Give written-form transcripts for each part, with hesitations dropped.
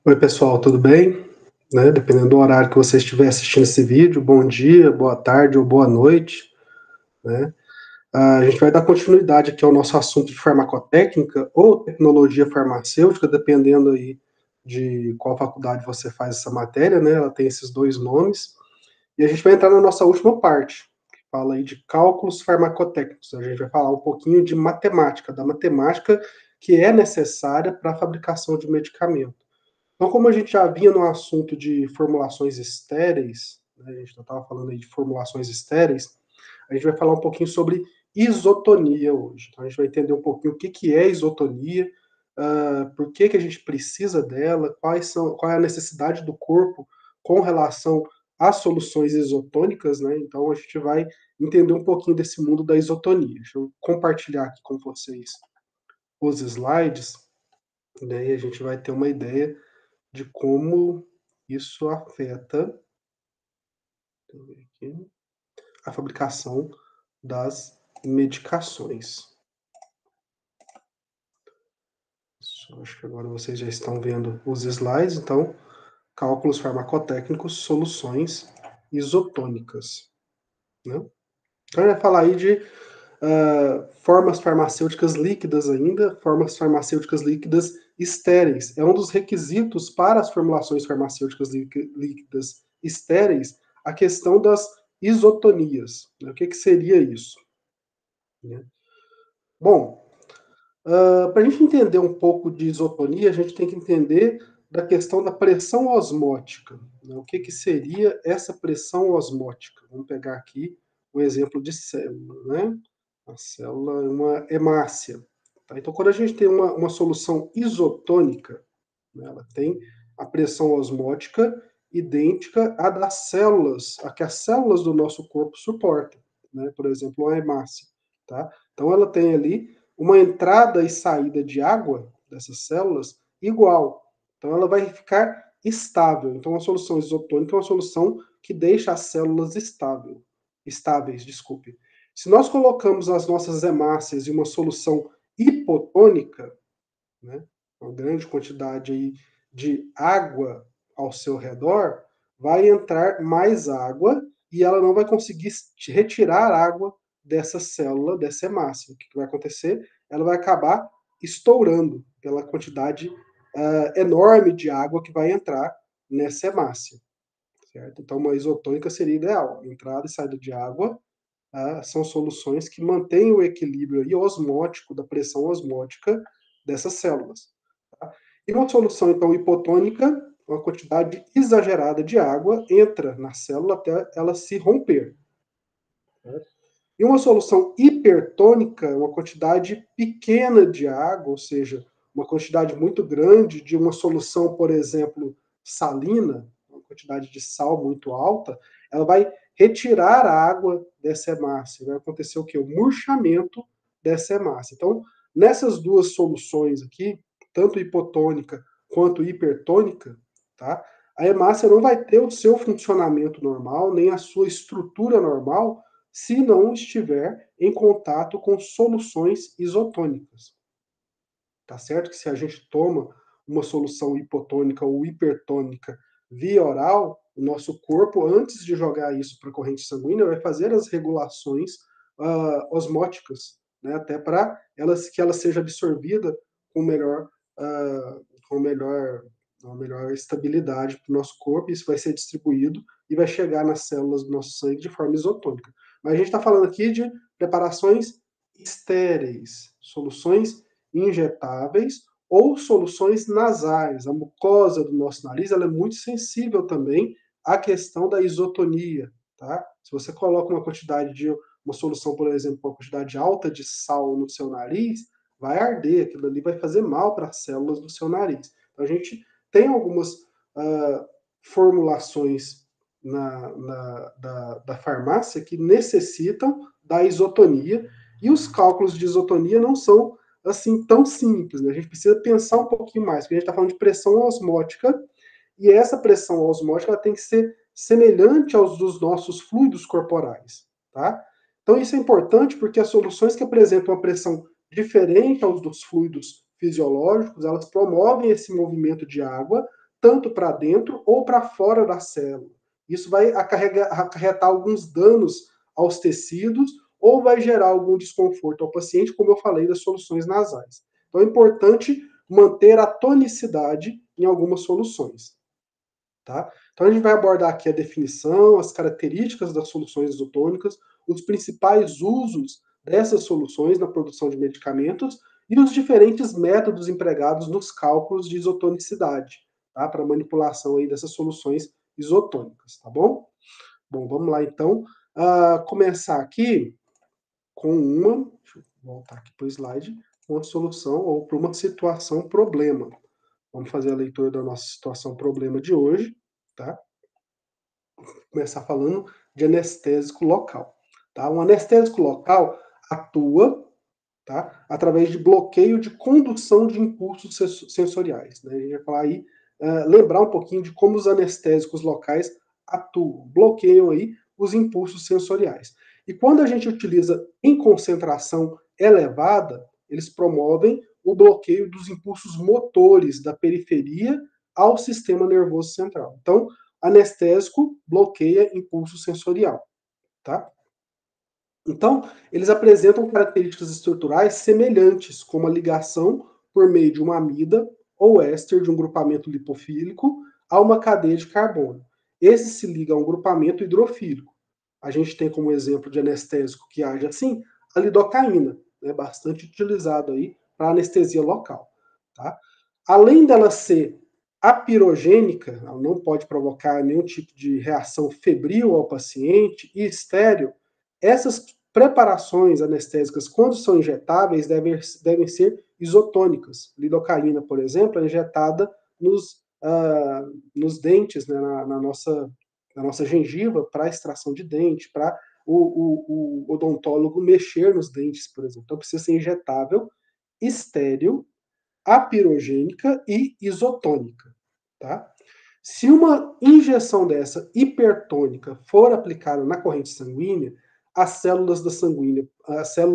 Oi pessoal, tudo bem? Né, dependendo do horário que você estiver assistindo esse vídeo, bom dia, boa tarde ou boa noite, né? A gente vai dar continuidade aqui ao nosso assunto de farmacotécnica ou tecnologia farmacêutica, dependendo aí de qual faculdade você faz essa matéria, né? Ela tem esses dois nomes. E a gente vai entrar na nossa última parte, que fala aí de cálculos farmacotécnicos. A gente vai falar um pouquinho de matemática, da matemática que é necessária para a fabricação de medicamento. Então, como a gente já vinha no assunto de formulações estéreis, né, a gente já estava falando aí de formulações estéreis, a gente vai falar um pouquinho sobre isotonia hoje. Então, a gente vai entender um pouquinho o que, que é isotonia, por que, que a gente precisa dela, qual é a necessidade do corpo com relação às soluções isotônicas, né? Então, a gente vai entender um pouquinho desse mundo da isotonia. Deixa eu compartilhar aqui com vocês os slides, daí a gente vai ter uma ideia de como isso afeta aqui, a fabricação das medicações. Acho que agora vocês já estão vendo os slides, então, cálculos farmacotécnicos, soluções isotônicas. Né? Então, a gente vai falar aí de formas farmacêuticas líquidas ainda, formas farmacêuticas líquidas estéreis. É um dos requisitos para as formulações farmacêuticas líquidas estéreis a questão das isotonias. Né? O que, que seria isso? Né? Bom, para a gente entender um pouco de isotonia, a gente tem que entender da questão da pressão osmótica. Né? O que, que seria essa pressão osmótica? Vamos pegar aqui um exemplo de célula. Né? A célula é uma hemácia. Tá? Então, quando a gente tem uma solução isotônica, né, ela tem a pressão osmótica idêntica à das células, a que as células do nosso corpo suportam. Né? Por exemplo, uma hemácia. Tá? Então, ela tem ali uma entrada e saída de água dessas células igual. Então, ela vai ficar estável. Então, a solução isotônica é uma solução que deixa as células estáveis, desculpe. Se nós colocamos as nossas hemácias em uma solução hipotônica, né, uma grande quantidade aí de água ao seu redor, vai entrar mais água e ela não vai conseguir retirar água dessa célula, dessa hemácia. O que vai acontecer? Ela vai acabar estourando pela quantidade enorme de água que vai entrar nessa hemácia. Certo? Então, uma isotônica seria ideal. Entrada e saída de água são soluções que mantêm o equilíbrio aí osmótico, da pressão osmótica dessas células. Tá? E uma solução, então, hipotônica, uma quantidade exagerada de água entra na célula até ela se romper. Certo? E uma solução hipertônica, uma quantidade pequena de água, ou seja, uma quantidade muito grande de uma solução, por exemplo, salina, uma quantidade de sal muito alta, ela vai retirar a água dessa hemácia. Vai acontecer o quê? O murchamento dessa hemácia. Então, nessas duas soluções aqui, tanto hipotônica quanto hipertônica, tá? A hemácia não vai ter o seu funcionamento normal, nem a sua estrutura normal, se não estiver em contato com soluções isotônicas. Tá certo que se a gente toma uma solução hipotônica ou hipertônica via oral, o nosso corpo, antes de jogar isso para a corrente sanguínea, vai fazer as regulações osmóticas, né, até para que ela seja absorvida com melhor, com melhor, uma melhor estabilidade para o nosso corpo, isso vai ser distribuído e vai chegar nas células do nosso sangue de forma isotônica. Mas a gente está falando aqui de preparações estéreis, soluções injetáveis ou soluções nasais. A mucosa do nosso nariz ela é muito sensível também à questão da isotonia. Tá? Se você coloca uma quantidade de uma solução, por exemplo, uma quantidade alta de sal no seu nariz, vai arder, aquilo ali vai fazer mal para as células do seu nariz. Então, a gente tem algumas formulações da farmácia que necessitam da isotonia, e os cálculos de isotonia não são assim tão simples, né? A gente precisa pensar um pouquinho mais, porque a gente está falando de pressão osmótica, e essa pressão osmótica ela tem que ser semelhante aos dos nossos fluidos corporais, tá? Então isso é importante porque as soluções que apresentam uma pressão diferente aos dos fluidos fisiológicos, elas promovem esse movimento de água tanto para dentro ou para fora da célula. Isso vai acarretar alguns danos aos tecidos ou vai gerar algum desconforto ao paciente, como eu falei das soluções nasais. Então é importante manter a tonicidade em algumas soluções. Tá? Então a gente vai abordar aqui a definição, as características das soluções isotônicas, os principais usos dessas soluções na produção de medicamentos e os diferentes métodos empregados nos cálculos de isotonicidade, tá? Para manipulação aí dessas soluções isotônicas, tá bom? Bom, vamos lá então. Começar aqui com deixa eu voltar aqui para o slide, uma solução ou para uma situação problema. Vamos fazer a leitura da nossa situação problema de hoje, tá? Começar falando de anestésico local, tá? Um anestésico local atua, tá? Através de bloqueio de condução de impulsos sensoriais, né? A gente vai falar aí, lembrar um pouquinho de como os anestésicos locais atuam, bloqueiam aí os impulsos sensoriais. E quando a gente utiliza em concentração elevada, eles promovem o bloqueio dos impulsos motores da periferia ao sistema nervoso central. Então, anestésico bloqueia impulso sensorial, tá? Então, eles apresentam características estruturais semelhantes, como a ligação por meio de uma amida ou éster de um grupamento lipofílico a uma cadeia de carbono. Esse se liga a um grupamento hidrofílico. A gente tem como exemplo de anestésico que age assim a lidocaína, né, bastante utilizado aí para anestesia local. Tá? Além dela ser apirogênica, ela não pode provocar nenhum tipo de reação febril ao paciente e estéril, essas preparações anestésicas, quando são injetáveis, devem ser isotônicas. Lidocaína, por exemplo, é injetada nos dentes, né, na nossa gengiva, para extração de dente, para o odontólogo mexer nos dentes, por exemplo. Então precisa ser injetável, estéril, apirogênica e isotônica. Tá? Se uma injeção dessa hipertônica for aplicada na corrente sanguínea, as células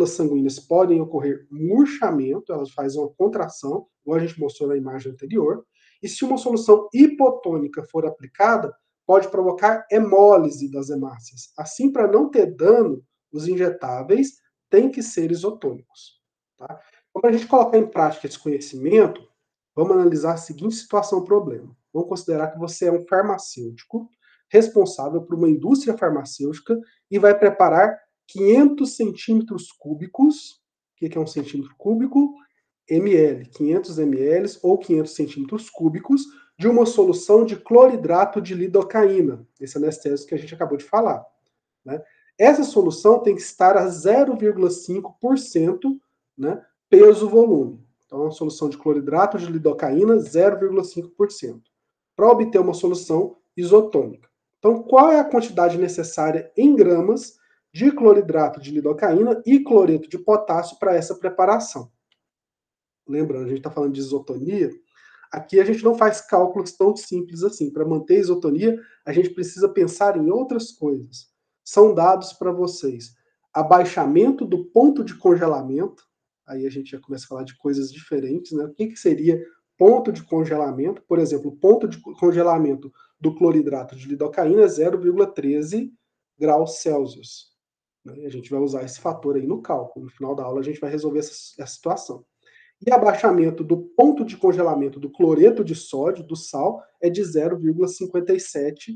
sanguíneas podem ocorrer murchamento, elas fazem uma contração, igual a gente mostrou na imagem anterior, e se uma solução hipotônica for aplicada, pode provocar hemólise das hemácias. Assim, para não ter dano, os injetáveis têm que ser isotônicos. Tá? Então, para a gente colocar em prática esse conhecimento, vamos analisar a seguinte situação problema. Vamos considerar que você é um farmacêutico responsável por uma indústria farmacêutica e vai preparar 500 centímetros cúbicos. O que é um centímetro cúbico? ml, 500 ml ou 500 centímetros cúbicos de uma solução de cloridrato de lidocaína, esse anestésico que a gente acabou de falar. Né? Essa solução tem que estar a 0,5%, né, peso-volume. Então, é uma solução de cloridrato de lidocaína, 0,5%, para obter uma solução isotônica. Então, qual é a quantidade necessária em gramas de cloridrato de lidocaína e cloreto de potássio para essa preparação? Lembrando, a gente está falando de isotonia, aqui a gente não faz cálculos tão simples assim. Para manter a isotonia, a gente precisa pensar em outras coisas. São dados para vocês. Abaixamento do ponto de congelamento, aí a gente já começa a falar de coisas diferentes, né? O que seria ponto de congelamento? Por exemplo, o ponto de congelamento do cloridrato de lidocaína é 0,13 graus Celsius. A gente vai usar esse fator aí no cálculo. No final da aula a gente vai resolver essa situação. E abaixamento do ponto de congelamento do cloreto de sódio, do sal, é de 0,57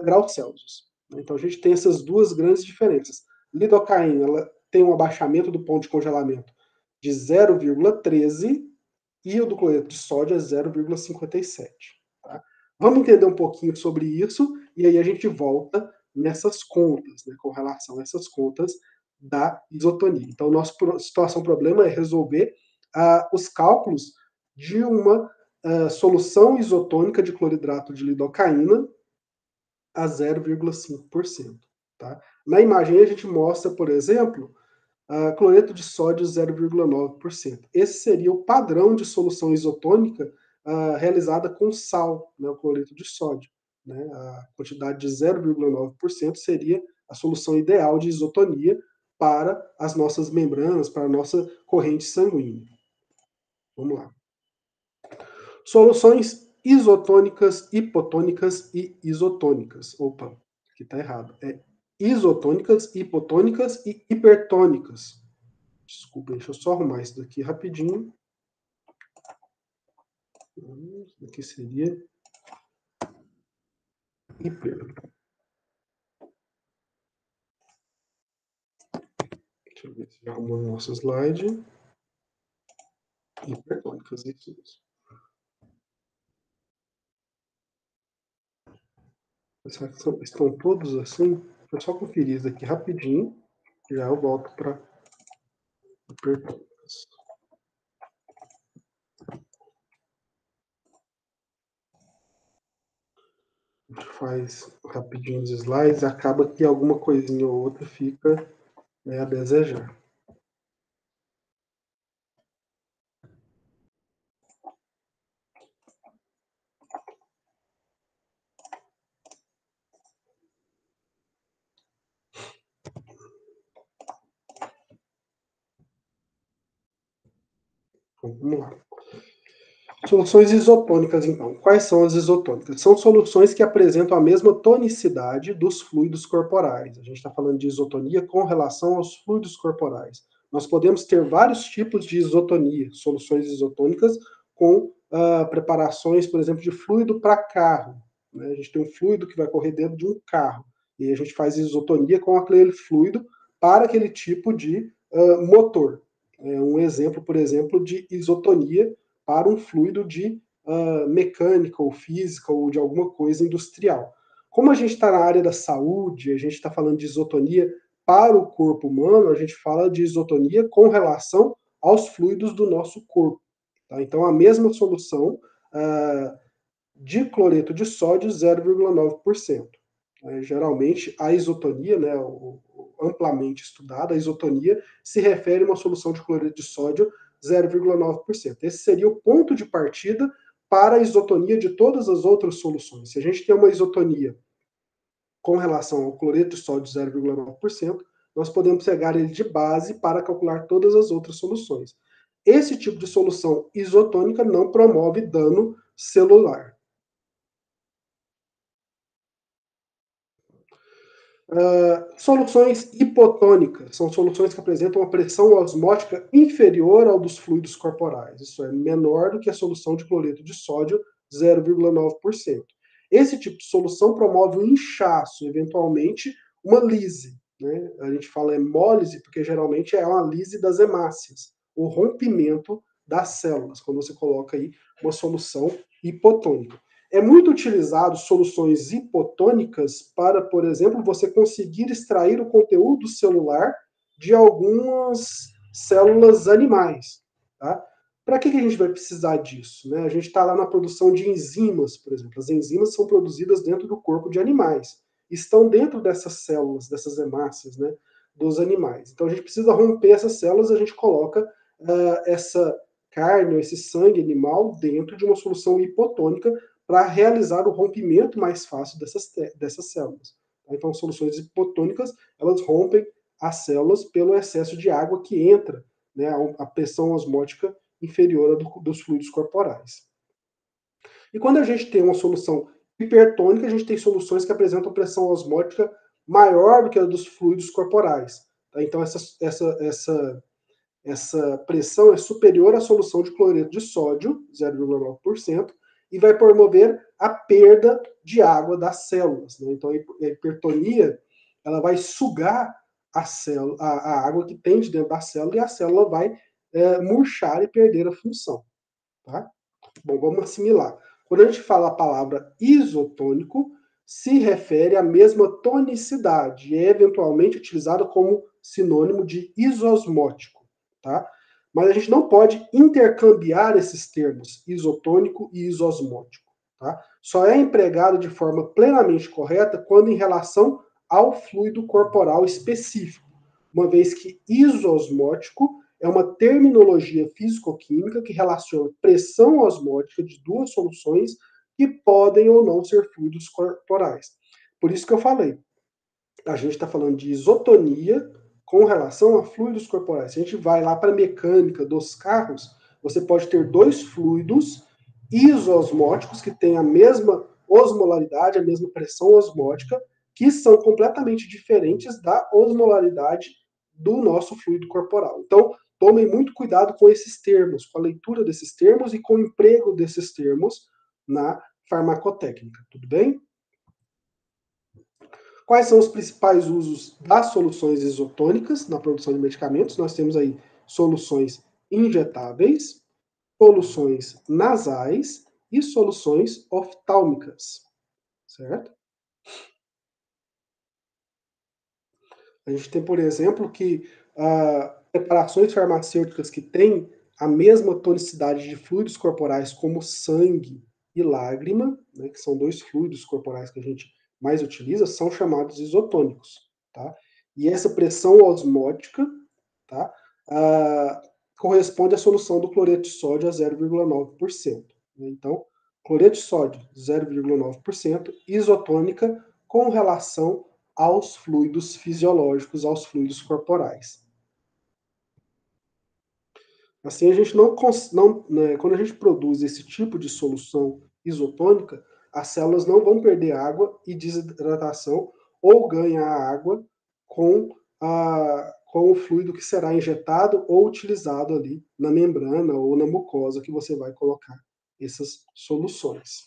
graus Celsius. Então a gente tem essas duas grandes diferenças. Lidocaína ela tem um abaixamento do ponto de congelamento de 0,13 e o do cloreto de sódio é 0,57. Tá? Vamos entender um pouquinho sobre isso e aí a gente volta nessas contas, né, com relação a essas contas da isotonia. Então, nossa situação problema é resolver os cálculos de uma solução isotônica de cloridrato de lidocaína a 0,5%. Tá? Na imagem a gente mostra, por exemplo, cloreto de sódio 0,9%. Esse seria o padrão de solução isotônica realizada com sal, né, o cloreto de sódio. Né? A quantidade de 0,9% seria a solução ideal de isotonia para as nossas membranas, para a nossa corrente sanguínea. Vamos lá. Soluções isotônicas, hipotônicas e isotônicas. Opa, aqui está errado. É isotônicas, hipotônicas e hipertônicas. Desculpa, deixa eu só arrumar isso daqui rapidinho. Isso aqui seria hiper. Deixa eu ver se já arrumou o nosso slide. Hipertônicas, isso mesmo. Será que estão todos assim? Vou só conferir isso aqui rapidinho. Já eu volto para hipertônicas. A gente faz rapidinho os slides, acaba que alguma coisinha ou outra fica a desejar. Então, vamos lá. Soluções isotônicas, então. Quais são as isotônicas? São soluções que apresentam a mesma tonicidade dos fluidos corporais. A gente está falando de isotonia com relação aos fluidos corporais. Nós podemos ter vários tipos de isotonia, soluções isotônicas com preparações, por exemplo, de fluido para carro. Né? A gente tem um fluido que vai correr dentro de um carro. E a gente faz isotonia com aquele fluido para aquele tipo de motor. Um exemplo, por exemplo, de isotonia para um fluido de mecânica ou física ou de alguma coisa industrial. Como a gente está na área da saúde, a gente está falando de isotonia para o corpo humano, a gente fala de isotonia com relação aos fluidos do nosso corpo. Tá? Então, a mesma solução de cloreto de sódio, 0,9%. Geralmente, a isotonia, né, amplamente estudada, a isotonia se refere a uma solução de cloreto de sódio 0,9%. Esse seria o ponto de partida para a isotonia de todas as outras soluções. Se a gente tem uma isotonia com relação ao cloreto de sódio 0,9%, nós podemos pegar ele de base para calcular todas as outras soluções. Esse tipo de solução isotônica não promove dano celular. Soluções hipotônicas são soluções que apresentam uma pressão osmótica inferior ao dos fluidos corporais. Isso é menor do que a solução de cloreto de sódio, 0,9%. Esse tipo de solução promove um inchaço, eventualmente uma lise. Né? A gente fala hemólise porque geralmente é uma lise das hemácias, o rompimento das células, quando você coloca aí uma solução hipotônica. É muito utilizado soluções hipotônicas para, por exemplo, você conseguir extrair o conteúdo celular de algumas células animais. Tá? Para que a gente vai precisar disso? Né? A gente está lá na produção de enzimas, por exemplo. As enzimas são produzidas dentro do corpo de animais. Estão dentro dessas células, dessas hemácias, né, dos animais. Então a gente precisa romper essas células, a gente coloca essa carne, esse sangue animal dentro de uma solução hipotônica para realizar o rompimento mais fácil dessas células. Então, soluções hipotônicas, elas rompem as células pelo excesso de água que entra, né, a pressão osmótica inferior dos fluidos corporais. E quando a gente tem uma solução hipertônica, a gente tem soluções que apresentam pressão osmótica maior do que a dos fluidos corporais. Tá? Então, essa pressão é superior à solução de cloreto de sódio, 0,9%, e vai promover a perda de água das células. Né? Então, a hipertonia ela vai sugar a água que tem de dentro da célula e a célula vai murchar e perder a função. Tá? Bom, vamos assimilar. Quando a gente fala a palavra isotônico, se refere à mesma tonicidade e é eventualmente utilizado como sinônimo de isosmótico. Tá? Mas a gente não pode intercambiar esses termos, isotônico e isosmótico. Tá? Só é empregado de forma plenamente correta quando em relação ao fluido corporal específico, uma vez que isosmótico é uma terminologia físico-química que relaciona pressão osmótica de duas soluções que podem ou não ser fluidos corporais. Por isso que eu falei, a gente está falando de isotonia com relação a fluidos corporais. Se a gente vai lá para a mecânica dos carros, você pode ter dois fluidos isoosmóticos, que têm a mesma osmolaridade, a mesma pressão osmótica, que são completamente diferentes da osmolaridade do nosso fluido corporal. Então, tomem muito cuidado com esses termos, com a leitura desses termos e com o emprego desses termos na farmacotécnica, tudo bem? Quais são os principais usos das soluções isotônicas na produção de medicamentos? Nós temos aí soluções injetáveis, soluções nasais e soluções oftálmicas, certo? A gente tem, por exemplo, que preparações farmacêuticas que têm a mesma tonicidade de fluidos corporais como sangue e lágrima, né, que são dois fluidos corporais que a gente mais utiliza, são chamados isotônicos, tá? E essa pressão osmótica, tá, corresponde à solução do cloreto de sódio a 0,9%. Então, cloreto de sódio 0,9%, isotônica com relação aos fluidos fisiológicos, aos fluidos corporais. Assim, a gente né, quando a gente produz esse tipo de solução isotônica, as células não vão perder água e desidratação ou ganhar água com o fluido que será injetado ou utilizado ali na membrana ou na mucosa que você vai colocar essas soluções.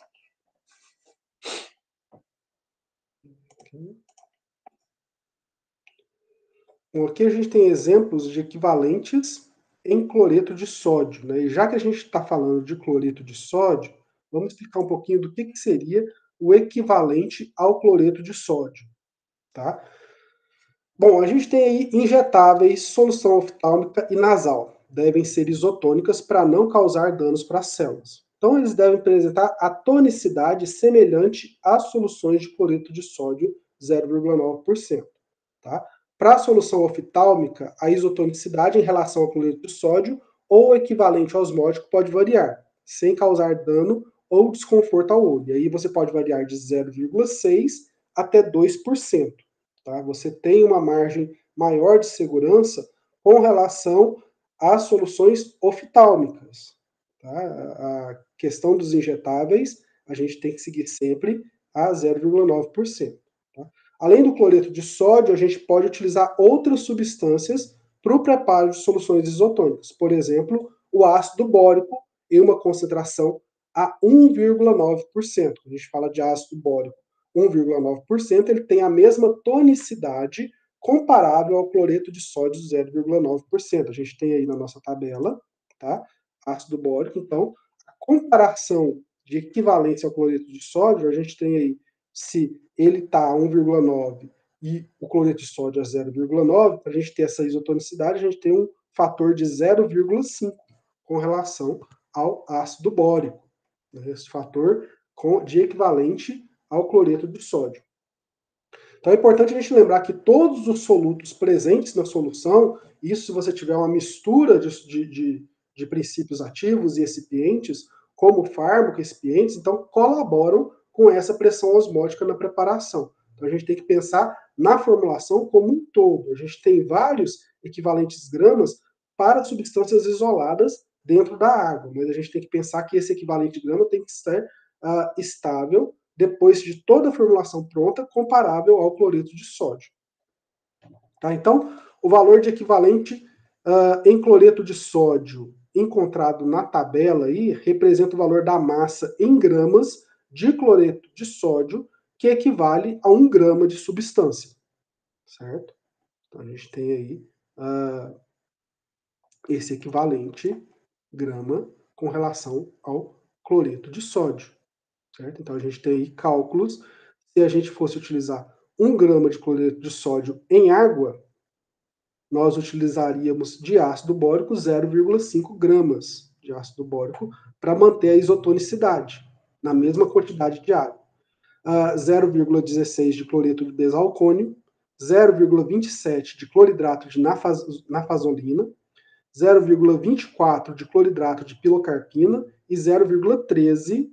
Bom, aqui a gente tem exemplos de equivalentes em cloreto de sódio, né? E já que a gente está falando de cloreto de sódio, vamos explicar um pouquinho do que seria o equivalente ao cloreto de sódio, tá? Bom, a gente tem aí injetáveis, solução oftálmica e nasal. Devem ser isotônicas para não causar danos para as células. Então, eles devem apresentar a tonicidade semelhante às soluções de cloreto de sódio 0,9%. Tá? Para a solução oftálmica, a isotonicidade em relação ao cloreto de sódio ou o equivalente osmótico pode variar, sem causar dano ou desconforto ao olho. E aí você pode variar de 0,6% até 2%. Tá? Você tem uma margem maior de segurança com relação às soluções oftálmicas. Tá? A questão dos injetáveis, a gente tem que seguir sempre a 0,9%. Tá? Além do cloreto de sódio, a gente pode utilizar outras substâncias para o preparo de soluções isotônicas. Por exemplo, o ácido bórico em uma concentração a 1,9%. A gente fala de ácido bórico 1,9%, ele tem a mesma tonicidade comparável ao cloreto de sódio 0,9%. A gente tem aí na nossa tabela, tá? Ácido bórico, então, a comparação de equivalência ao cloreto de sódio, a gente tem aí, se ele está a 1,9 e o cloreto de sódio a 0,9, para a gente ter essa isotonicidade, a gente tem um fator de 0,5 com relação ao ácido bórico. Esse fator de equivalente ao cloreto de sódio. Então é importante a gente lembrar que todos os solutos presentes na solução, isso se você tiver uma mistura de princípios ativos e excipientes, como fármaco e excipientes, então colaboram com essa pressão osmótica na preparação. Então a gente tem que pensar na formulação como um todo. A gente tem vários equivalentes gramas para substâncias isoladas dentro da água, mas a gente tem que pensar que esse equivalente grama tem que ser estável depois de toda a formulação pronta, comparável ao cloreto de sódio. Tá? Então, o valor de equivalente em cloreto de sódio encontrado na tabela aí representa o valor da massa em gramas de cloreto de sódio, que equivale a 1 grama de substância, certo? Então, a gente tem aí esse equivalente grama com relação ao cloreto de sódio, certo? Então, a gente tem aí cálculos. Se a gente fosse utilizar 1 grama de cloreto de sódio em água, nós utilizaríamos de ácido bórico 0,5 gramas de ácido bórico para manter a isotonicidade na mesma quantidade de água. 0,16 de cloreto de desalcônio, 0,27 de cloridrato de nafazolina, 0,24 de cloridrato de pilocarpina e 0,13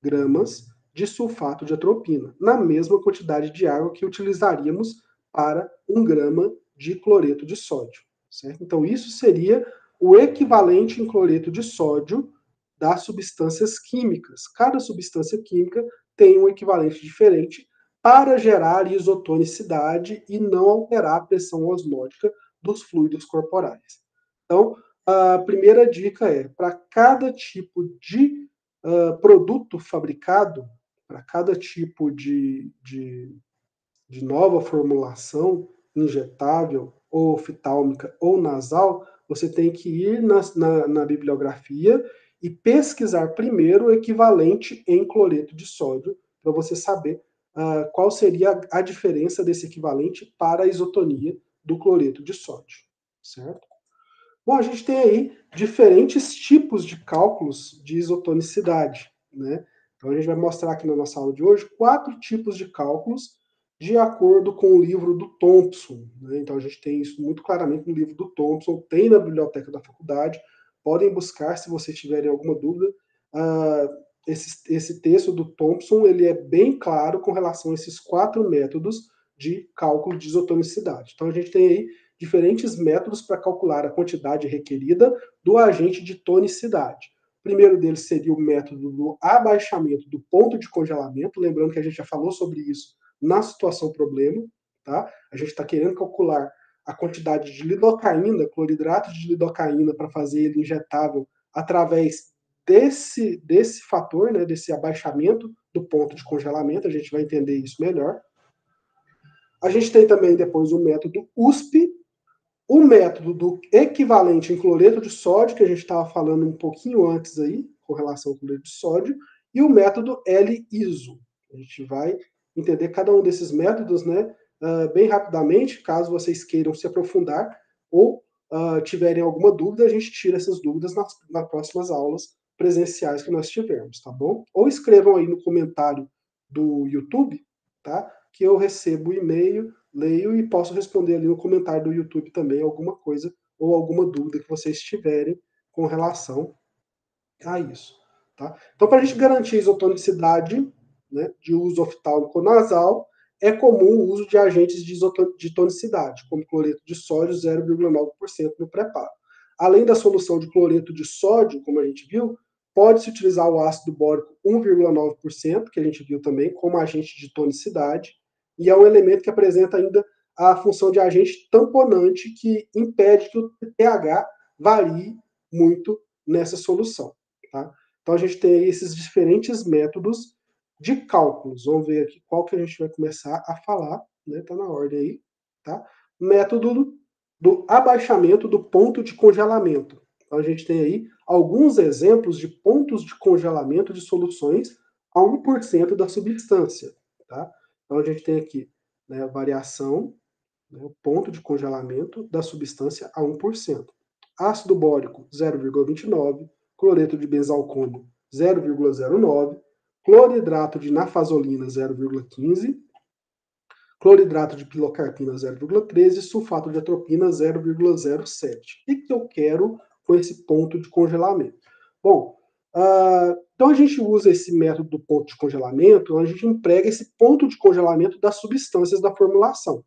gramas de sulfato de atropina, na mesma quantidade de água que utilizaríamos para 1 grama de cloreto de sódio, certo? Então isso seria o equivalente em cloreto de sódio das substâncias químicas. Cada substância química tem um equivalente diferente para gerar isotonicidade e não alterar a pressão osmótica dos fluidos corporais. Então, a primeira dica é, para cada tipo de produto fabricado, para cada tipo de nova formulação injetável, ou oftálmica, ou nasal, você tem que ir na bibliografia e pesquisar primeiro o equivalente em cloreto de sódio, para você saber qual seria a diferença desse equivalente para a isotonia do cloreto de sódio, certo? Bom, a gente tem aí diferentes tipos de cálculos de isotonicidade, né? Então a gente vai mostrar aqui na nossa aula de hoje 4 tipos de cálculos de acordo com o livro do Thompson, né? Então a gente tem isso muito claramente no livro do Thompson, tem na biblioteca da faculdade, podem buscar se vocês tiverem alguma dúvida. Esse texto do Thompson, ele é bem claro com relação a esses 4 métodos de cálculo de isotonicidade. Então a gente tem aí diferentes métodos para calcular a quantidade requerida do agente de tonicidade. O primeiro deles seria o método do abaixamento do ponto de congelamento, lembrando que a gente já falou sobre isso na situação problema, tá? A gente está querendo calcular a quantidade de lidocaína, cloridrato de lidocaína, para fazer ele injetável através desse fator, né, desse abaixamento do ponto de congelamento. A gente vai entender isso melhor. A gente tem também depois o método USP, o método do equivalente em cloreto de sódio, que a gente estava falando um pouquinho antes aí, com relação ao cloreto de sódio, e o método L-ISO. A gente vai entender cada um desses métodos, né, bem rapidamente, caso vocês queiram se aprofundar ou tiverem alguma dúvida, a gente tira essas dúvidas nas próximas aulas presenciais que nós tivermos, tá bom? Ou escrevam aí no comentário do YouTube, tá? Que eu recebo o e-mail, leio e posso responder ali no comentário do YouTube também alguma coisa ou alguma dúvida que vocês tiverem com relação a isso. Tá? Então, para a gente garantir a isotonicidade, né, de uso oftálmico nasal, é comum o uso de agentes de tonicidade, como cloreto de sódio 0,9% no preparo. Além da solução de cloreto de sódio, como a gente viu, pode-se utilizar o ácido bórico 1,9%, que a gente viu também, como agente de tonicidade, e é um elemento que apresenta ainda a função de agente tamponante, que impede que o pH varie muito nessa solução. Tá? Então a gente tem aí esses diferentes métodos de cálculos. Vamos ver aqui qual que a gente vai começar a falar, né? Tá na ordem aí, tá? Método do abaixamento do ponto de congelamento. Então a gente tem aí alguns exemplos de pontos de congelamento de soluções a 1% da substância, tá? Então a gente tem aqui, né, a variação, né, o ponto de congelamento da substância a 1%. Ácido bórico 0,29, cloreto de benzalcônio 0,09, cloridrato de nafazolina 0,15, cloridrato de pilocarpina 0,13 e sulfato de atropina 0,07. O que eu quero com esse ponto de congelamento? Bom, então a gente usa esse método do ponto de congelamento, a gente emprega esse ponto de congelamento das substâncias da formulação.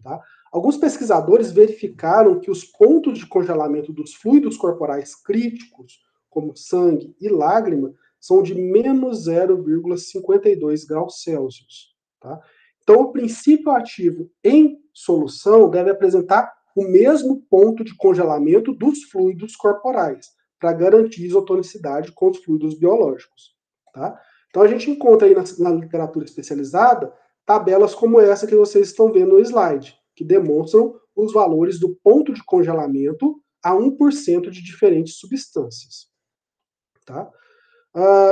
Tá? Alguns pesquisadores verificaram que os pontos de congelamento dos fluidos corporais críticos, como sangue e lágrima, são de menos 0,52 graus Celsius. Tá? Então, o princípio ativo em solução deve apresentar o mesmo ponto de congelamento dos fluidos corporais, para garantir isotonicidade com os fluidos biológicos. Tá? Então, a gente encontra aí na literatura especializada tabelas como essa que vocês estão vendo no slide, que demonstram os valores do ponto de congelamento a 1% de diferentes substâncias. Tá?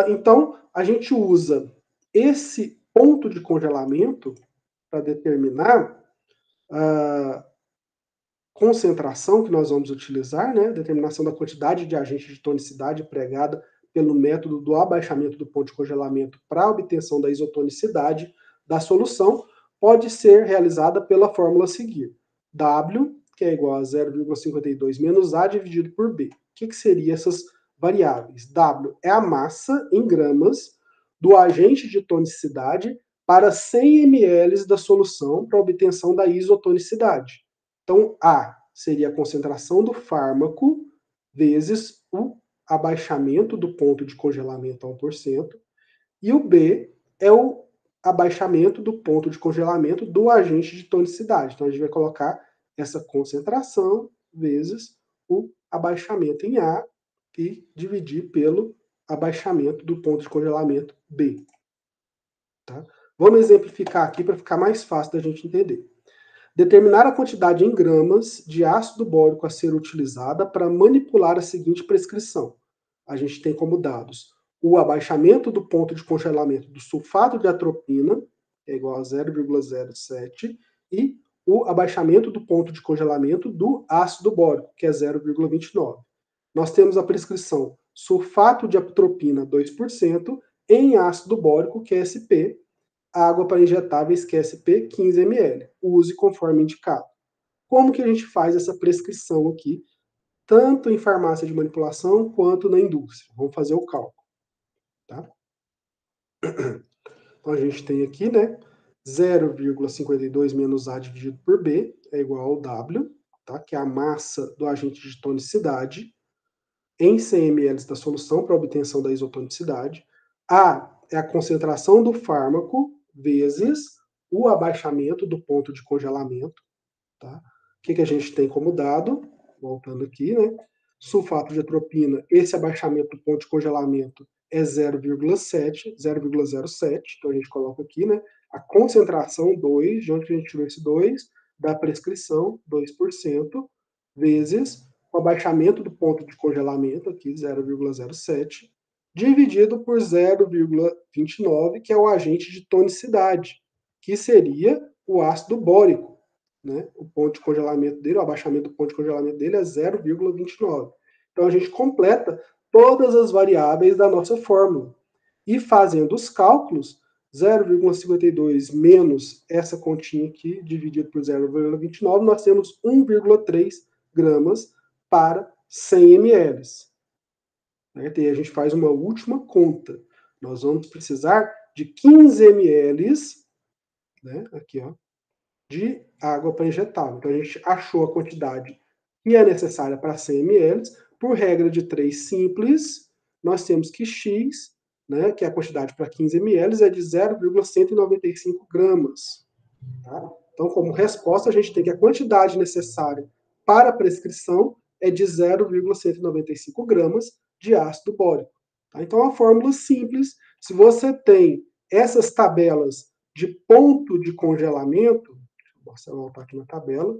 Então, a gente usa esse ponto de congelamento para determinar a concentração que nós vamos utilizar, né? Determinação da quantidade de agente de tonicidade empregada pelo método do abaixamento do ponto de congelamento para a obtenção da isotonicidade da solução, pode ser realizada pela fórmula a seguir. W, que é igual a 0,52 menos A dividido por B. O que seriam essas variáveis? W é a massa em gramas do agente de tonicidade para 100 ml da solução para obtenção da isotonicidade. Então, A seria a concentração do fármaco vezes abaixamento do ponto de congelamento a 1%, e o B é o abaixamento do ponto de congelamento do agente de tonicidade. Então, a gente vai colocar essa concentração vezes o abaixamento em A e dividir pelo abaixamento do ponto de congelamento B. Tá? Vamos exemplificar aqui para ficar mais fácil da gente entender. Determinar a quantidade em gramas de ácido bórico a ser utilizada para manipular a seguinte prescrição. A gente tem como dados o abaixamento do ponto de congelamento do sulfato de atropina, que é igual a 0,07, e o abaixamento do ponto de congelamento do ácido bórico, que é 0,29. Nós temos a prescrição sulfato de atropina 2% em ácido bórico, que é SP, água para injetáveis, que é SP, 15 ml. Use conforme indicado. Como que a gente faz essa prescrição aqui, tanto em farmácia de manipulação quanto na indústria? Vamos fazer o cálculo. Tá? Então, a gente tem aqui, né, 0,52 menos A dividido por B é igual ao W, tá? Que é a massa do agente de tonicidade em 100 ml da solução para obtenção da isotonicidade. A é a concentração do fármaco vezes o abaixamento do ponto de congelamento. Tá? O que a gente tem como dado? Voltando aqui, né? Sulfato de atropina, esse abaixamento do ponto de congelamento é 0,07. Então a gente coloca aqui, né? A concentração 2, de onde a gente tirou esse 2? Da prescrição, 2%, vezes o abaixamento do ponto de congelamento, aqui 0,07, dividido por 0,29, que é o agente de tonicidade, que seria o ácido bórico. Né? O ponto de congelamento dele, o abaixamento do ponto de congelamento dele é 0,29. Então a gente completa todas as variáveis da nossa fórmula. E fazendo os cálculos, 0,52 menos essa continha aqui, dividido por 0,29, nós temos 1,3 gramas para 100 ml. Né? E a gente faz uma última conta. Nós vamos precisar de 15 ml, né? Aqui, ó, de água para injetar. Então, a gente achou a quantidade que é necessária para 100 ml. Por regra de 3 simples, nós temos que X, né, que é a quantidade para 15 ml, é de 0,195 gramas. Tá? Então, como resposta, a gente tem que a quantidade necessária para a prescrição é de 0,195 gramas de ácido bórico. Tá? Então, é uma fórmula simples. Se você tem essas tabelas de ponto de congelamento, deixa eu voltar aqui na tabela,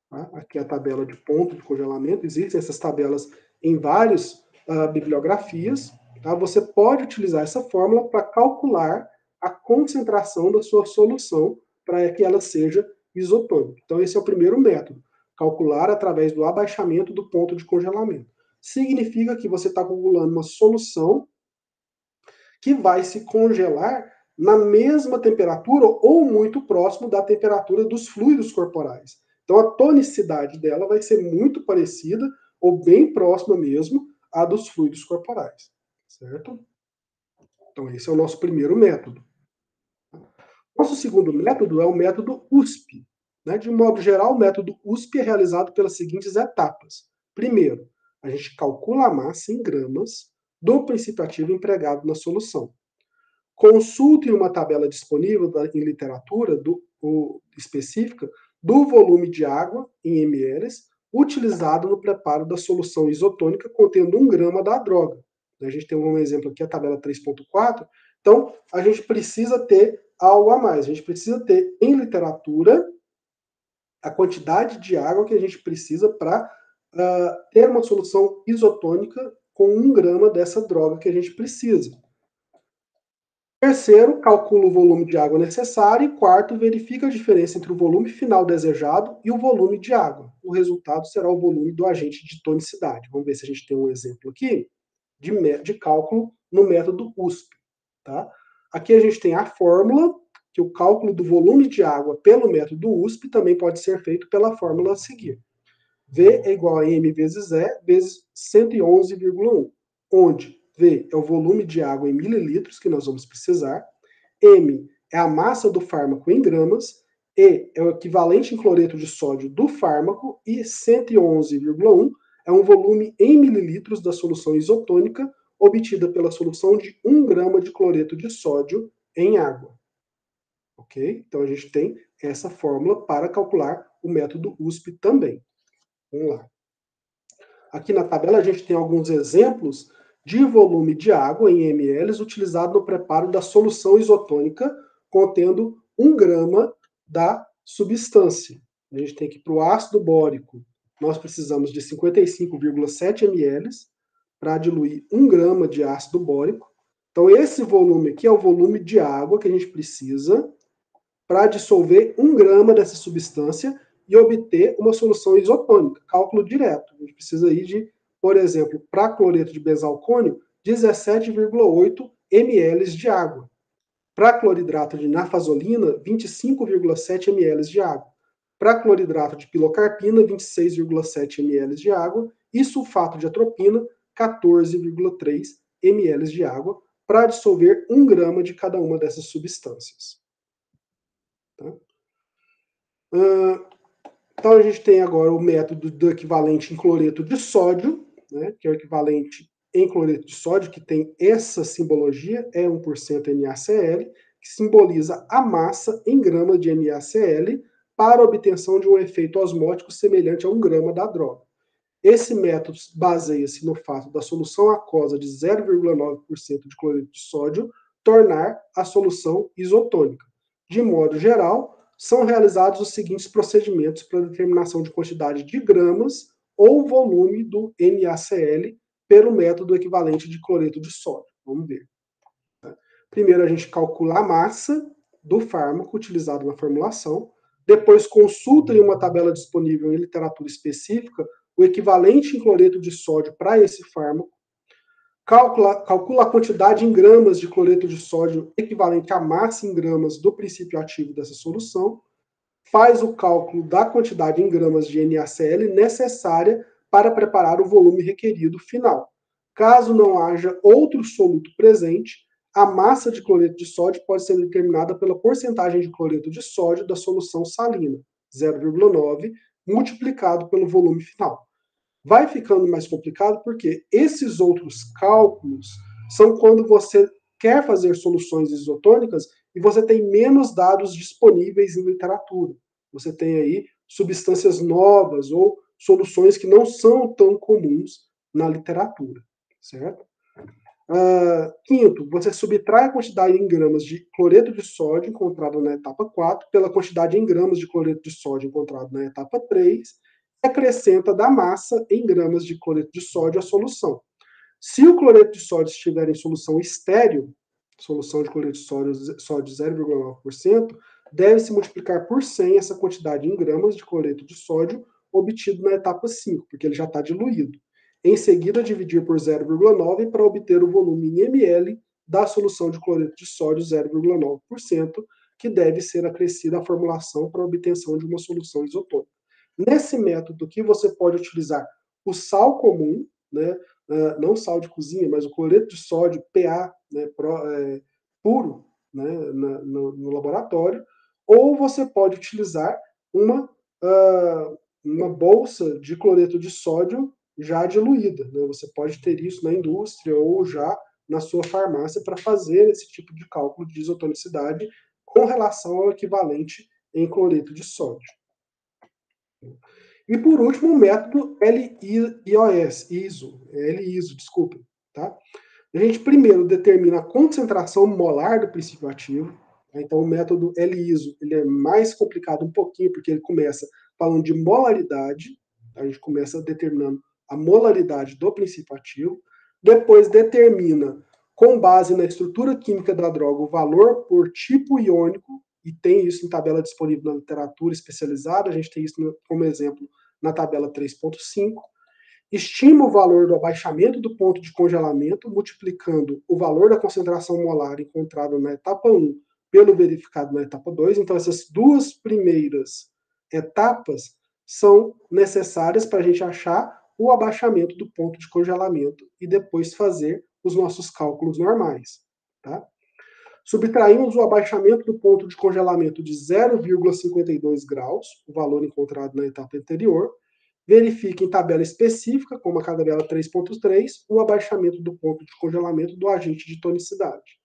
tá? Aqui é a tabela de ponto de congelamento, existem essas tabelas em várias bibliografias, tá? Você pode utilizar essa fórmula para calcular a concentração da sua solução para que ela seja isotônica. Então, esse é o primeiro método, calcular através do abaixamento do ponto de congelamento. Significa que você está calculando uma solução que vai se congelar na mesma temperatura ou muito próximo da temperatura dos fluidos corporais. Então, a tonicidade dela vai ser muito parecida ou bem próxima mesmo à dos fluidos corporais, certo? Então, esse é o nosso primeiro método. Nosso segundo método é o método USP. Né? De modo geral, o método USP é realizado pelas seguintes etapas. Primeiro, a gente calcula a massa em gramas do princípio ativo empregado na solução. Consulte uma tabela disponível em literatura específica do volume de água em ml utilizado no preparo da solução isotônica contendo 1 grama da droga. A gente tem um exemplo aqui, a tabela 3.4. Então, a gente precisa ter algo a mais. A gente precisa ter em literatura a quantidade de água que a gente precisa para ter uma solução isotônica com 1 grama dessa droga que a gente precisa. Terceiro, calcula o volume de água necessário. E quarto, verifica a diferença entre o volume final desejado e o volume de água. O resultado será o volume do agente de tonicidade. Vamos ver se a gente tem um exemplo aqui de cálculo no método USP. Tá? Aqui a gente tem a fórmula, que o cálculo do volume de água pelo método USP também pode ser feito pela fórmula a seguir. V é igual a M vezes E vezes 111,1, onde V é o volume de água em mililitros que nós vamos precisar, M é a massa do fármaco em gramas, E é o equivalente em cloreto de sódio do fármaco e 111,1 é um volume em mililitros da solução isotônica obtida pela solução de 1 grama de cloreto de sódio em água. Ok? Então a gente tem essa fórmula para calcular o método USP também. Vamos lá. Aqui na tabela a gente tem alguns exemplos de volume de água em ml utilizado no preparo da solução isotônica contendo 1 grama da substância. A gente tem que para o ácido bórico, nós precisamos de 55,7 ml para diluir 1 grama de ácido bórico. Então esse volume aqui é o volume de água que a gente precisa para dissolver 1 grama dessa substância e obter uma solução isotônica, cálculo direto. A gente precisa aí de, por exemplo, para cloreto de benzacônio, 17,8 ml de água. Para cloridrato de nafazolina, 25,7 ml de água. Para cloridrato de pilocarpina, 26,7 ml de água. E sulfato de atropina, 14,3 ml de água, para dissolver 1 grama de cada uma dessas substâncias. Tá? Então a gente tem agora o método do equivalente em cloreto de sódio, né, que é o equivalente em cloreto de sódio, que tem essa simbologia, é 1% NaCl, que simboliza a massa em gramas de NaCl para a obtenção de um efeito osmótico semelhante a 1 grama da droga. Esse método baseia-se no fato da solução aquosa de 0,9% de cloreto de sódio tornar a solução isotônica. De modo geral, são realizados os seguintes procedimentos para a determinação de quantidade de gramas ou volume do NaCl pelo método equivalente de cloreto de sódio. Vamos ver. Primeiro a gente calcula a massa do fármaco utilizado na formulação, depois consulta em uma tabela disponível em literatura específica o equivalente em cloreto de sódio para esse fármaco, calcula a quantidade em gramas de cloreto de sódio equivalente à massa em gramas do princípio ativo dessa solução, faz o cálculo da quantidade em gramas de NaCl necessária para preparar o volume requerido final. Caso não haja outro soluto presente, a massa de cloreto de sódio pode ser determinada pela porcentagem de cloreto de sódio da solução salina, 0,9, multiplicado pelo volume final. Vai ficando mais complicado porque esses outros cálculos são quando você quer fazer soluções isotônicas e você tem menos dados disponíveis em literatura. Você tem aí substâncias novas ou soluções que não são tão comuns na literatura, certo? Quinto, você subtrai a quantidade em gramas de cloreto de sódio encontrado na etapa 4 pela quantidade em gramas de cloreto de sódio encontrado na etapa 3 e acrescenta da massa em gramas de cloreto de sódio à solução. Se o cloreto de sódio estiver em solução estéril, solução de cloreto de sódio 0,9%, deve-se multiplicar por 100 essa quantidade em gramas de cloreto de sódio obtido na etapa 5, porque ele já está diluído. Em seguida, dividir por 0,9 para obter o volume em ml da solução de cloreto de sódio 0,9%, que deve ser acrescida à formulação para a obtenção de uma solução isotônica. Nesse método aqui, você pode utilizar o sal comum, né, não sal de cozinha, mas o cloreto de sódio PA, né, puro, né, no laboratório, ou você pode utilizar uma bolsa de cloreto de sódio já diluída. Né? Você pode ter isso na indústria ou já na sua farmácia para fazer esse tipo de cálculo de isotonicidade com relação ao equivalente em cloreto de sódio. E por último, o método LISO, desculpa, tá? A gente primeiro determina a concentração molar do princípio ativo. Então o método LISO, ele é mais complicado um pouquinho, porque ele começa falando de molaridade, a gente começa determinando a molaridade do princípio ativo, depois determina, com base na estrutura química da droga, o valor por tipo iônico, e tem isso em tabela disponível na literatura especializada, a gente tem isso como exemplo na tabela 3.5, estima o valor do abaixamento do ponto de congelamento, multiplicando o valor da concentração molar encontrada na etapa 1 pelo verificado na etapa 2. Então, essas duas primeiras etapas são necessárias para a gente achar o abaixamento do ponto de congelamento e depois fazer os nossos cálculos normais. Tá? Subtraímos o abaixamento do ponto de congelamento de 0,52 graus, o valor encontrado na etapa anterior, verifica em tabela específica, como a tabela 3.3, o abaixamento do ponto de congelamento do agente de tonicidade.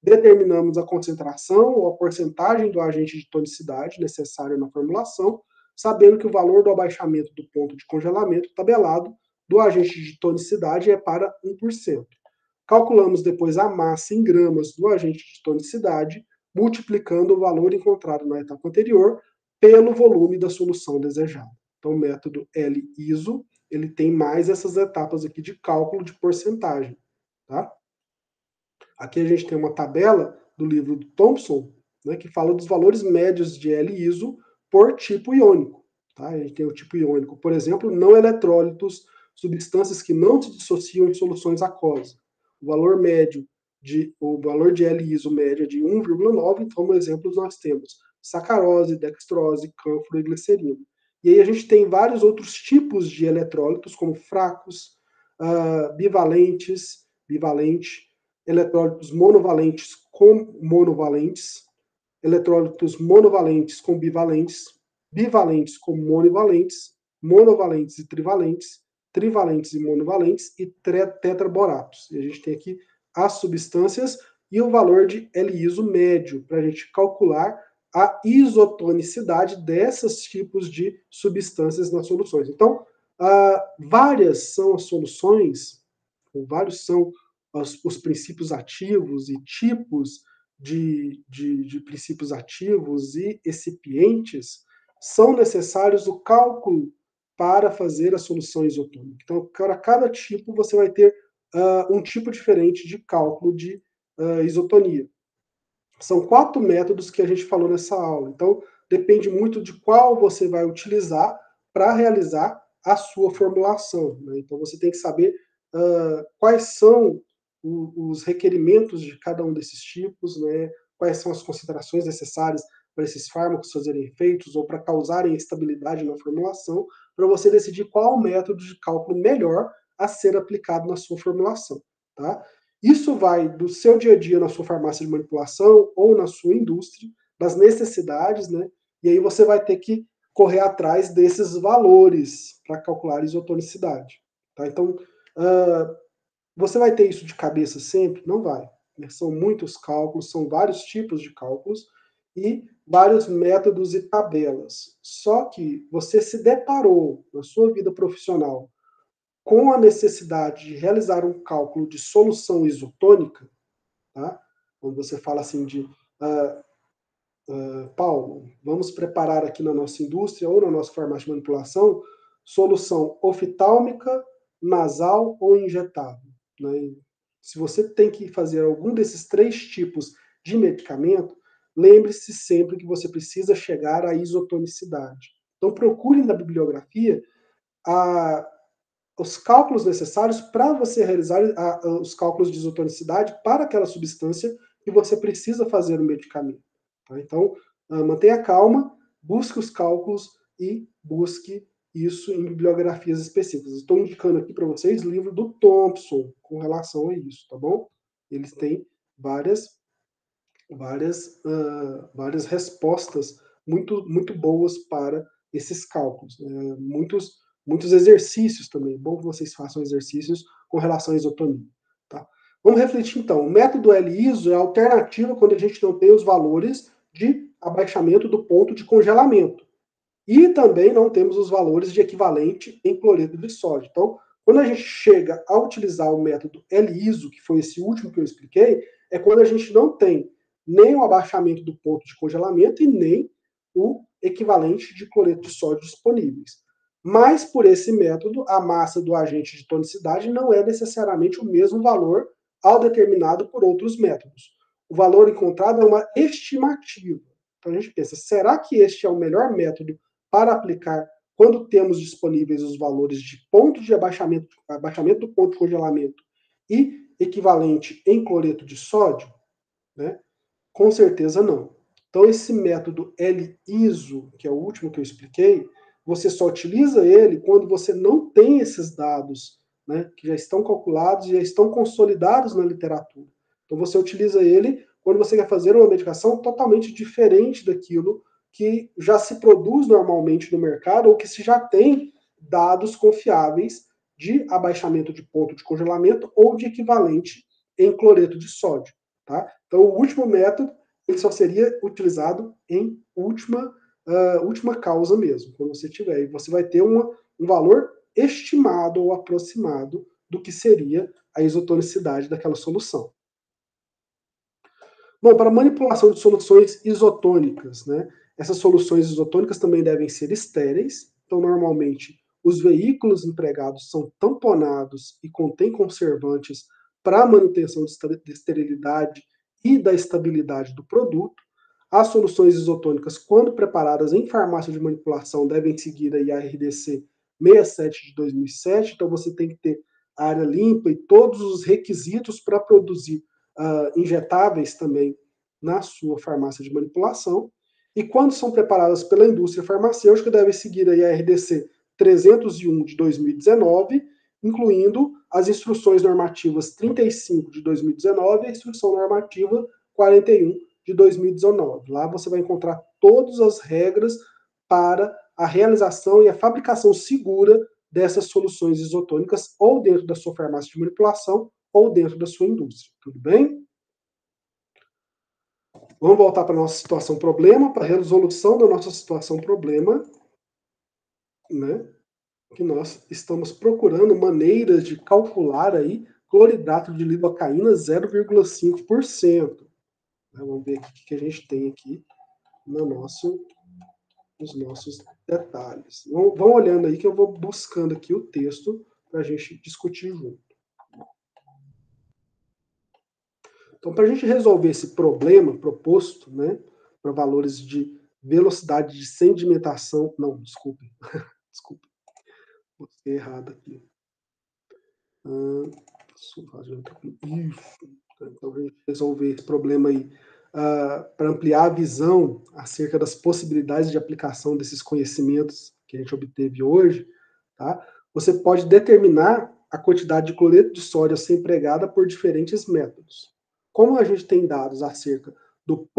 Determinamos a concentração ou a porcentagem do agente de tonicidade necessário na formulação, sabendo que o valor do abaixamento do ponto de congelamento tabelado do agente de tonicidade é para 1%. Calculamos depois a massa em gramas do agente de tonicidade, multiplicando o valor encontrado na etapa anterior pelo volume da solução desejada. Então, o método L-ISO, ele tem mais essas etapas aqui de cálculo de porcentagem, tá? Aqui a gente tem uma tabela do livro do Thompson, né, que fala dos valores médios de L-ISO por tipo iônico. Tá? A gente tem o tipo iônico, por exemplo, não eletrólitos, substâncias que não se dissociam em soluções aquosas. O valor de L-ISO médio é de 1,9, então, como exemplos, nós temos sacarose, dextrose, cânforo e glicerina. E aí a gente tem vários outros tipos de eletrólitos, como fracos, bivalente, eletrólitos monovalentes com monovalentes, eletrólitos monovalentes com bivalentes, bivalentes com monovalentes, monovalentes e trivalentes, trivalentes e monovalentes e tetraboratos. E a gente tem aqui as substâncias e o valor de L-ISO médio, para a gente calcular a isotonicidade desses tipos de substâncias nas soluções. Então, várias são as soluções, ou vários são os princípios ativos e tipos de princípios ativos e excipientes, são necessários o cálculo para fazer a solução isotônica. Então, para cada tipo, você vai ter um tipo diferente de cálculo de isotonia. São 4 métodos que a gente falou nessa aula. Então, depende muito de qual você vai utilizar para realizar a sua formulação. Né? Então, você tem que saber quais são os requerimentos de cada um desses tipos, né? Quais são as concentrações necessárias para esses fármacos fazerem efeitos ou para causarem estabilidade na formulação, para você decidir qual método de cálculo melhor a ser aplicado na sua formulação. Tá? Isso vai do seu dia a dia na sua farmácia de manipulação ou na sua indústria, das necessidades, né? E aí você vai ter que correr atrás desses valores para calcular isotonicidade. Tá? Então, você vai ter isso de cabeça sempre? Não vai. São muitos cálculos, são vários tipos de cálculos e vários métodos e tabelas. Só que você se deparou na sua vida profissional com a necessidade de realizar um cálculo de solução isotônica, tá? Quando você fala assim de Paulo, vamos preparar aqui na nossa indústria ou na nossa farmácia de manipulação solução oftálmica, nasal ou injetável. Né? Se você tem que fazer algum desses 3 tipos de medicamento, lembre-se sempre que você precisa chegar à isotonicidade. Então procure na bibliografia os cálculos necessários para você realizar os cálculos de isotonicidade para aquela substância que você precisa fazer no medicamento. Tá? Então, mantenha calma, busque os cálculos e busque isso em bibliografias específicas. Estou indicando aqui para vocês o livro do Thompson com relação a isso, tá bom? Eles têm várias respostas muito boas para esses cálculos. Muitos exercícios também. É bom que vocês façam exercícios com relação à isotonia. Tá? Vamos refletir então. O método L-ISO é a alternativa quando a gente não tem os valores de abaixamento do ponto de congelamento. E também não temos os valores de equivalente em cloreto de sódio. Então, quando a gente chega a utilizar o método L-ISO, que foi esse último que eu expliquei, é quando a gente não tem nem o abaixamento do ponto de congelamento e nem o equivalente de cloreto de sódio disponíveis. Mas, por esse método, a massa do agente de tonicidade não é necessariamente o mesmo valor ao determinado por outros métodos. O valor encontrado é uma estimativa. Então a gente pensa, será que este é o melhor método para aplicar quando temos disponíveis os valores de ponto de abaixamento do ponto de congelamento e equivalente em cloreto de sódio? Né? Com certeza não. Então esse método L-ISO, que é o último que eu expliquei, você só utiliza ele quando você não tem esses dados, né, que já estão calculados e já estão consolidados na literatura. Então você utiliza ele quando você quer fazer uma medicação totalmente diferente daquilo que já se produz normalmente no mercado ou que se já tem dados confiáveis de abaixamento de ponto de congelamento ou de equivalente em cloreto de sódio. Tá? Então, o último método ele só seria utilizado em última causa mesmo, quando você tiver. E você vai ter um valor estimado ou aproximado do que seria a isotonicidade daquela solução. Bom, para manipulação de soluções isotônicas, né? Essas soluções isotônicas também devem ser estéreis. Então, normalmente, os veículos empregados são tamponados e contêm conservantes para a manutenção de esterilidade e da estabilidade do produto. As soluções isotônicas, quando preparadas em farmácia de manipulação, devem seguir a RDC 67 de 2007. Então, você tem que ter a área limpa e todos os requisitos para produzir injetáveis também na sua farmácia de manipulação. E quando são preparadas pela indústria farmacêutica, devem seguir a RDC 301 de 2019, incluindo as instruções normativas 35 de 2019 e a instrução normativa 41 de 2019. Lá você vai encontrar todas as regras para a realização e a fabricação segura dessas soluções isotônicas, ou dentro da sua farmácia de manipulação, ou dentro da sua indústria. Tudo bem? Vamos voltar para a nossa situação problema, para a resolução da nossa situação problema, né? Que nós estamos procurando maneiras de calcular aí cloridrato de lidocaína 0,5%. Vamos ver aqui o que a gente tem aqui no nos nossos detalhes. Vão olhando aí que eu vou buscando aqui o texto para a gente discutir junto. Então, para a gente resolver esse problema proposto, né, para valores de velocidade de sedimentação, não, desculpe, botei errado aqui. Isso. Então, a gente resolver esse problema aí, para ampliar a visão acerca das possibilidades de aplicação desses conhecimentos que a gente obteve hoje, tá? Você pode determinar a quantidade de cloreto de sódio a ser empregada por diferentes métodos. Como a gente tem dados acerca do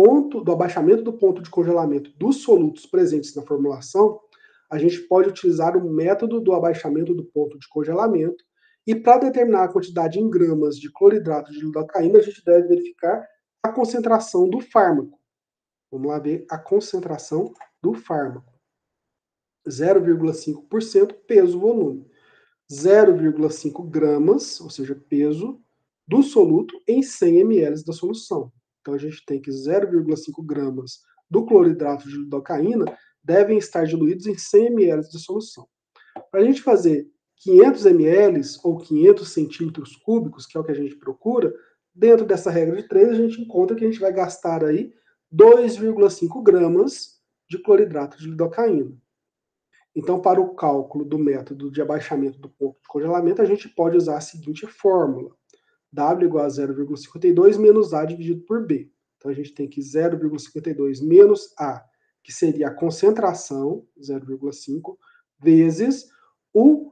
abaixamento do ponto de congelamento dos solutos presentes na formulação, a gente pode utilizar o método do abaixamento do ponto de congelamento, e para determinar a quantidade em gramas de cloridrato de lidocaína, a gente deve verificar a concentração do fármaco. Vamos lá ver a concentração do fármaco. 0,5% peso-volume. 0,5 gramas, ou seja, peso, do soluto em 100 ml da solução. Então, a gente tem que 0,5 gramas do cloridrato de lidocaína devem estar diluídos em 100 ml de solução. Para a gente fazer 500 ml ou 500 centímetros cúbicos, que é o que a gente procura, dentro dessa regra de 3, a gente encontra que a gente vai gastar aí 2,5 gramas de cloridrato de lidocaína. Então, para o cálculo do método de abaixamento do ponto de congelamento, a gente pode usar a seguinte fórmula: W igual a 0,52 menos A dividido por B. Então, a gente tem que 0,52 menos A, que seria a concentração, 0,5, vezes o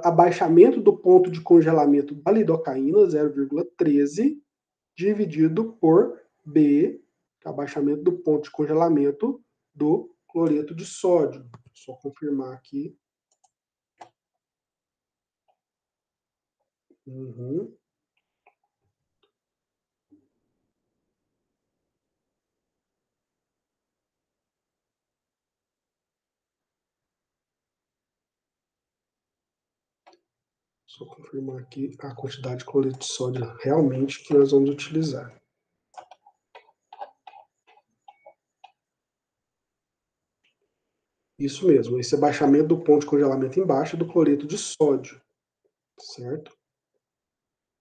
abaixamento do ponto de congelamento da lidocaína, 0,13, dividido por B, abaixamento do ponto de congelamento do cloreto de sódio. Só confirmar aqui. Só confirmar aqui a quantidade de cloreto de sódio realmente que nós vamos utilizar. Isso mesmo, esse abaixamento do ponto de congelamento embaixo é do cloreto de sódio, certo?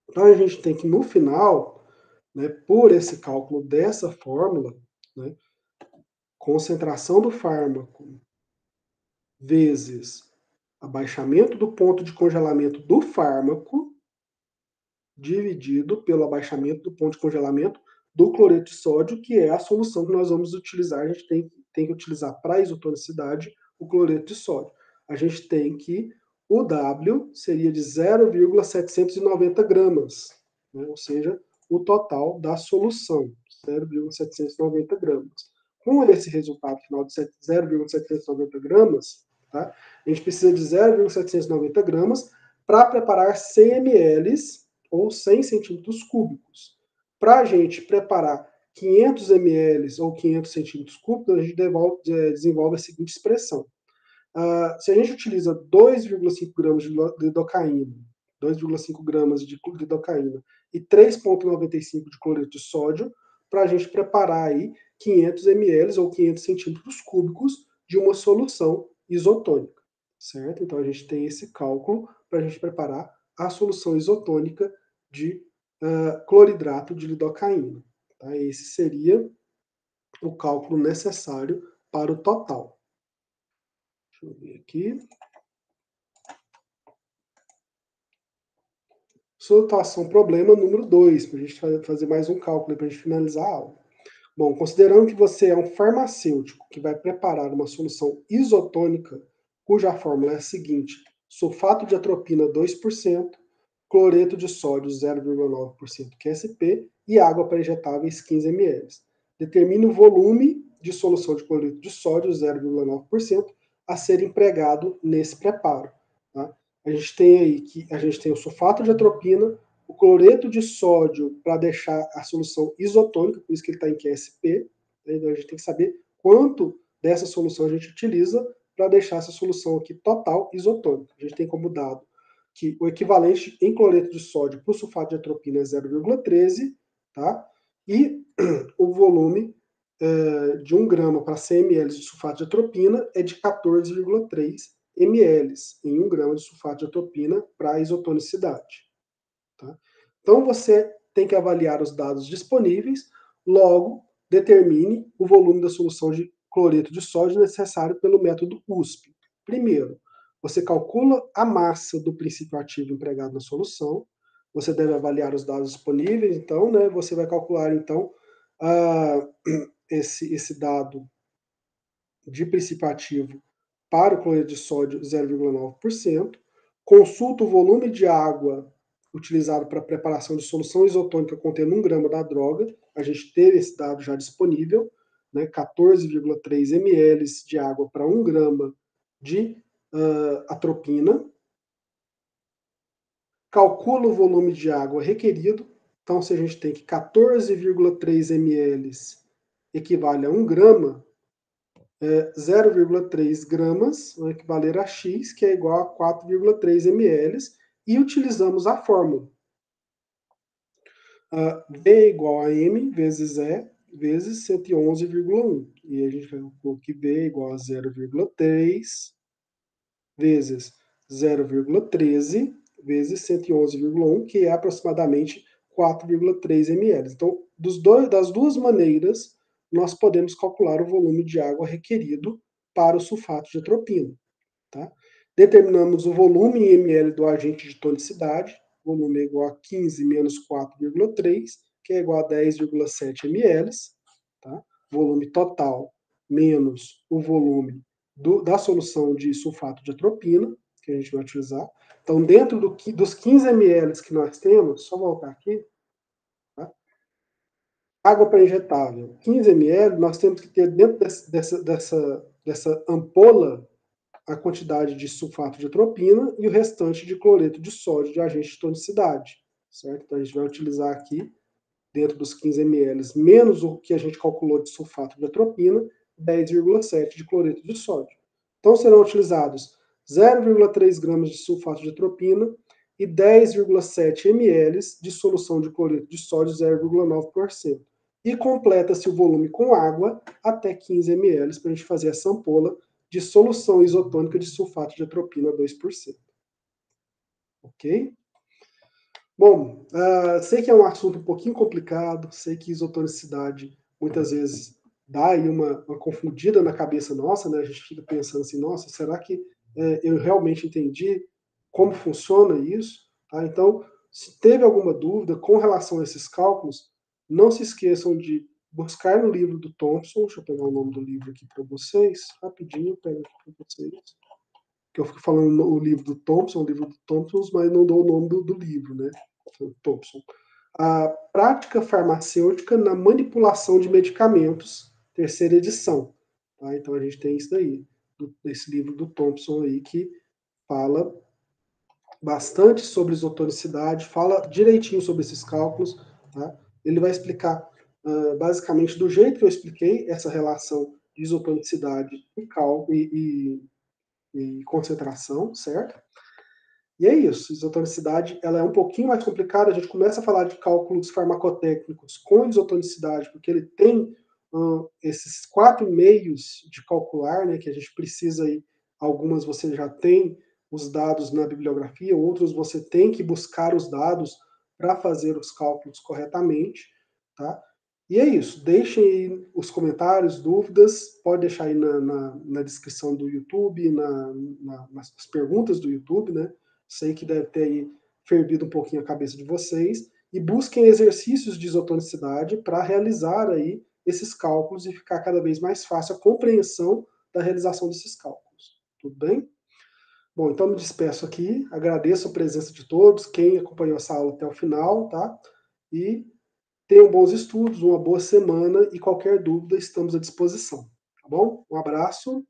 Então a gente tem que, no final, né, por esse cálculo dessa fórmula, né, concentração do fármaco vezes abaixamento do ponto de congelamento do fármaco dividido pelo abaixamento do ponto de congelamento do cloreto de sódio, que é a solução que nós vamos utilizar. A gente tem que utilizar para a isotonicidade o cloreto de sódio. A gente tem que o W seria de 0,790 gramas, né? Ou seja, o total da solução, 0,790 gramas. Com esse resultado final de 0,790 gramas, tá? A gente precisa de 0,790 gramas para preparar 100 ml ou 100 centímetros cúbicos. Para a gente preparar 500 ml ou 500 centímetros cúbicos, a gente desenvolve a seguinte expressão. Se a gente utiliza 2,5 gramas de lidocaína, 2,5 gramas de lidocaína e 3,95 de cloreto de sódio, para a gente preparar aí 500 ml ou 500 centímetros cúbicos de uma solução isotônica, certo? Então a gente tem esse cálculo para a gente preparar a solução isotônica de cloridrato de lidocaína. Tá? Esse seria o cálculo necessário para o total. Deixa eu ver aqui. Situação problema número 2, para a gente fazer mais um cálculo para a gente finalizar a aula. Bom, considerando que você é um farmacêutico que vai preparar uma solução isotônica, cuja fórmula é a seguinte: sulfato de atropina 2%, cloreto de sódio 0,9% QSP e água para injetáveis 15 ml. Determine o volume de solução de cloreto de sódio 0,9% a ser empregado nesse preparo. Tá? A gente tem aí que a gente tem o sulfato de atropina, o cloreto de sódio para deixar a solução isotônica, por isso que ele está em QSP. Né? Então a gente tem que saber quanto dessa solução a gente utiliza para deixar essa solução aqui total isotônica. A gente tem como dado que o equivalente em cloreto de sódio para o sulfato de atropina é 0,13, tá? E o volume de 1 grama para 100 ml de sulfato de atropina é de 14,3 ml em 1 grama de sulfato de atropina para a isotonicidade. Tá? Então você tem que avaliar os dados disponíveis, logo determine o volume da solução de cloreto de sódio necessário pelo método USP. Primeiro, você calcula a massa do princípio ativo empregado na solução, você deve avaliar os dados disponíveis, então, né, você vai calcular, então, esse dado de princípio ativo para o cloreto de sódio 0,9%, consulta o volume de água utilizado para a preparação de solução isotônica contendo 1 grama da droga, a gente teve esse dado já disponível, né, 14,3 ml de água para 1 grama de atropina, calcula o volume de água requerido, então se a gente tem que 14,3 ml equivale a 1 grama, 0,3 gramas vai equivaler a X, que é igual a 4,3 ml, e utilizamos a fórmula. V é igual a M vezes E vezes 111,1. E a gente vai calcular que V é igual a 0,3 vezes 0,13 vezes 111,1, que é aproximadamente 4,3 ml. Então, das duas maneiras, nós podemos calcular o volume de água requerido para o sulfato de atropina. Tá? Determinamos o volume em ml do agente de tonicidade, volume é igual a 15 menos 4,3, que é igual a 10,7 ml. Tá? Volume total menos o volume da solução de sulfato de atropina, que a gente vai utilizar. Então, dentro dos 15 ml que nós temos, só voltar aqui, tá? Água para injetável, 15 ml, nós temos que ter dentro dessa ampola a quantidade de sulfato de atropina e o restante de cloreto de sódio de agente de tonicidade, certo? Então a gente vai utilizar aqui, dentro dos 15 ml, menos o que a gente calculou de sulfato de atropina, 10,7 de cloreto de sódio. Então serão utilizados 0,3 gramas de sulfato de atropina e 10,7 ml de solução de cloreto de sódio 0,9%. E completa-se o volume com água até 15 ml para a gente fazer essa ampola de solução isotônica de sulfato de atropina 2%. Ok? Bom, sei que é um assunto um pouquinho complicado, sei que isotonicidade muitas vezes dá aí uma confundida na cabeça nossa, né? A gente fica pensando assim, nossa, será que eu realmente entendi como funciona isso? Tá? Então, se teve alguma dúvida com relação a esses cálculos, não se esqueçam de buscar no livro do Thompson, deixa eu pegar o nome do livro aqui para vocês, rapidinho, eu pego aqui para vocês, que eu fico falando o livro do Thompson, mas não dou o nome do livro, né? Thompson. A Prática Farmacêutica na Manipulação de Medicamentos, terceira edição. Tá? Então a gente tem isso daí. desse livro do Thompson aí, que fala bastante sobre isotonicidade, fala direitinho sobre esses cálculos, tá? Ele vai explicar basicamente do jeito que eu expliquei essa relação de isotonicidade e concentração, certo? E é isso, isotonicidade ela é um pouquinho mais complicada, a gente começa a falar de cálculos farmacotécnicos com isotonicidade, porque ele tem esses 4 meios de calcular, né, que a gente precisa aí, algumas você já tem os dados na bibliografia, outros você tem que buscar os dados para fazer os cálculos corretamente, tá? E é isso, deixem aí os comentários, dúvidas, pode deixar aí na descrição do YouTube, nas perguntas do YouTube, né? Sei que deve ter aí fervido um pouquinho a cabeça de vocês, e busquem exercícios de isotonicidade para realizar aí esses cálculos e ficar cada vez mais fácil a compreensão da realização desses cálculos. Tudo bem? Bom, então me despeço aqui, agradeço a presença de todos, quem acompanhou essa aula até o final, tá? E tenham bons estudos, uma boa semana e qualquer dúvida estamos à disposição, tá bom? Um abraço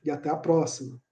e até a próxima.